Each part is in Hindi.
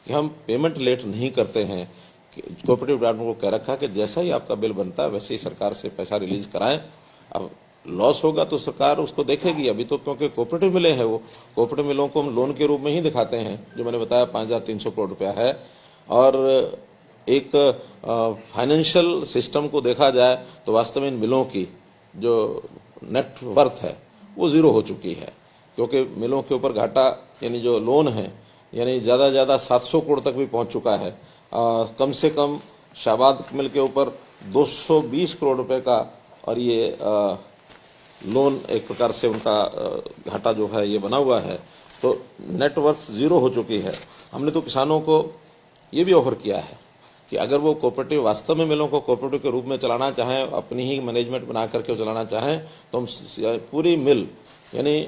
कि हम पेमेंट लेट नहीं करते हैं। कोऑपरेटिव डिपार्टमेंट को कह रखा कि जैसा ही आपका बिल बनता है वैसे ही सरकार से पैसा रिलीज कराएं। अब लॉस होगा तो सरकार उसको देखेगी। अभी तो क्योंकि कोऑपरेटिव मिले हैं, वो कोऑपरेटिव मिलों को हम लोन के रूप में ही दिखाते हैं, जो मैंने बताया 5,300 करोड़ रुपया है। और एक फाइनेंशियल सिस्टम को देखा जाए तो वास्तव में इन मिलों की जो नेट वर्थ है वो जीरो हो चुकी है, क्योंकि मिलों के ऊपर घाटा यानी जो लोन है यानी ज्यादा से ज्यादा 700 करोड़ तक भी पहुंच चुका है। कम से कम शाबाद मिल के ऊपर 220 करोड़ रुपए का और ये लोन एक प्रकार से उनका घाटा जो है ये बना हुआ है, तो नेटवर्थ जीरो हो चुकी है। हमने तो किसानों को ये भी ऑफर किया है कि अगर वो कोऑपरेटिव वास्तव में मिलों को कोऑपरेटिव के रूप में चलाना चाहें, अपनी ही मैनेजमेंट बना करके चलाना चाहें, तो हम पूरी मिल यानी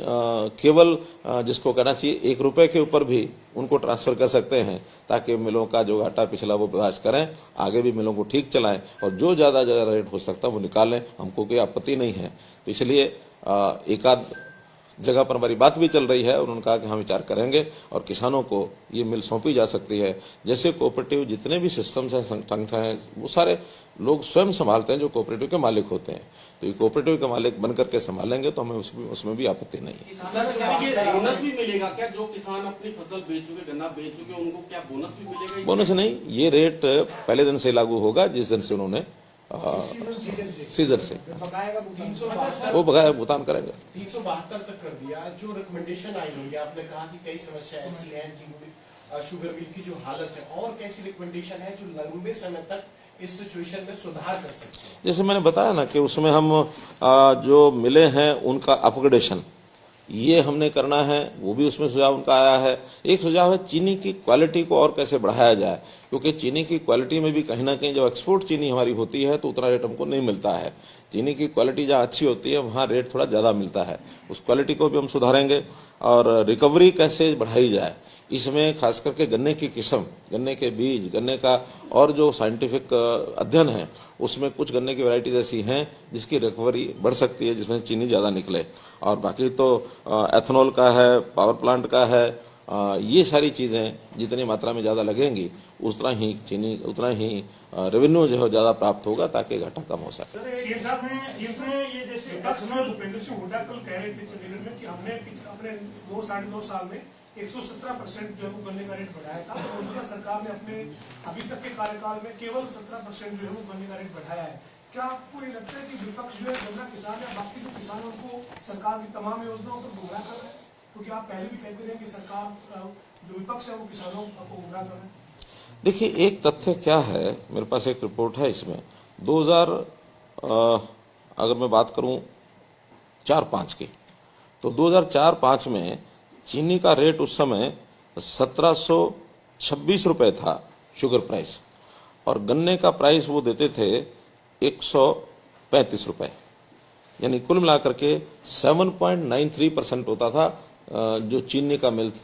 केवल जिसको कहना चाहिए 1 रुपए के ऊपर भी उनको ट्रांसफर कर सकते हैं, ताकि मिलों का जो घाटा पिछला वो बर्दाश्त करें, आगे भी मिलों को ठीक चलाएं और जो ज्यादा रेट हो सकता है वो निकालें। हमको कोई आपत्ति नहीं है। तो इसलिए एक आध जगह पर हमारी बात भी चल रही है और उन्होंने कहा कि हम विचार करेंगे और किसानों को ये मिल सौंपी जा सकती है। जैसे कोऑपरेटिव जितने भी सिस्टम्स हैं, संगठन हैं, वो सारे लोग स्वयं संभालते हैं जो कोऑपरेटिव के मालिक होते हैं। तो ये कोऑपरेटिव के मालिक बनकर के संभालेंगे तो हमें उसमें भी आपत्ति नहीं है। बोनस भी मिलेगा क्या? जो किसान अपनी फसल बेच चुके, गन्ना बेच चुके, उनको क्या बोनस भी मिलेगा? बोनस नहीं, ये रेट पहले दिन से लागू होगा जिस दिन से उन्होंने सीजन से वो बकाया भुगतान करेंगे। 372 तक कर दिया। जो रिकमेंडेशन आई हुई है, आपने कहा कि कई समस्या ऐसी हैं जिनमें शुगर मिल की जो हालत है, और कैसी रिकमेंडेशन है जो लंबे समय तक इस सिचुएशन में सुधार कर सकते हैं? जैसे मैंने बताया ना कि उसमें हम जो मिले हैं उनका अपग्रेडेशन ये हमने करना है, वो भी उसमें सुझाव उनका आया है। एक सुझाव है चीनी की क्वालिटी को और कैसे बढ़ाया जाए, क्योंकि चीनी की क्वालिटी में भी कहीं ना कहीं जब एक्सपोर्ट चीनी हमारी होती है तो उतना रेट हमको नहीं मिलता है। चीनी की क्वालिटी जहाँ अच्छी होती है वहाँ रेट थोड़ा ज़्यादा मिलता है, उस क्वालिटी को भी हम सुधारेंगे। और रिकवरी कैसे बढ़ाई जाए, इसमें खास करके गन्ने की किस्म, गन्ने के बीज, गन्ने का और जो साइंटिफिक अध्ययन है उसमें कुछ गन्ने की वैरायटीज ऐसी हैं जिसकी रिकवरी बढ़ सकती है, जिसमें चीनी ज़्यादा निकले। और बाकी तो एथेनॉल का है, पावर प्लांट का है, ये सारी चीज़ें जितनी मात्रा में ज़्यादा लगेंगी उतना ही चीनी, उतना ही रेवेन्यू जो है ज़्यादा प्राप्त होगा ताकि घाटा कम हो सके। ये जैसे भूपेंद्र सिंह हुड्डा कल कह रहे थे चंडीगढ़ में कि हमने अपने 2-2.5 साल में 117% जो है वो गन्ने का रेट बढ़ाया था, और उनका सरकार ने अपने अभी तक के कार्यकाल में केवल 17% जो है वो गन्ने का रेट बढ़ाया है। क्या आपको ये लगता है कि विपक्ष जो है गन्ना किसान या बाकी जो किसानों को सरकार की तमाम योजनाओं को गुमराह कर रहे हैं? क्योंकि आप पहले भी कहते रहे कि सरकार जो विपक्ष है वो किसानों को गुमराह कर रहे हैं। देखिए, एक तथ्य क्या है, मेरे पास एक रिपोर्ट है इसमें 2000 अगर मैं बात करूं 4-5 की, तो 2004-5 में चीनी का रेट उस समय 1726 रुपए था शुगर प्राइस, और गन्ने का प्राइस वो देते थे 135 रुपए, यानी कुल मिलाकर के 7.93% होता था जो चीनी का मिल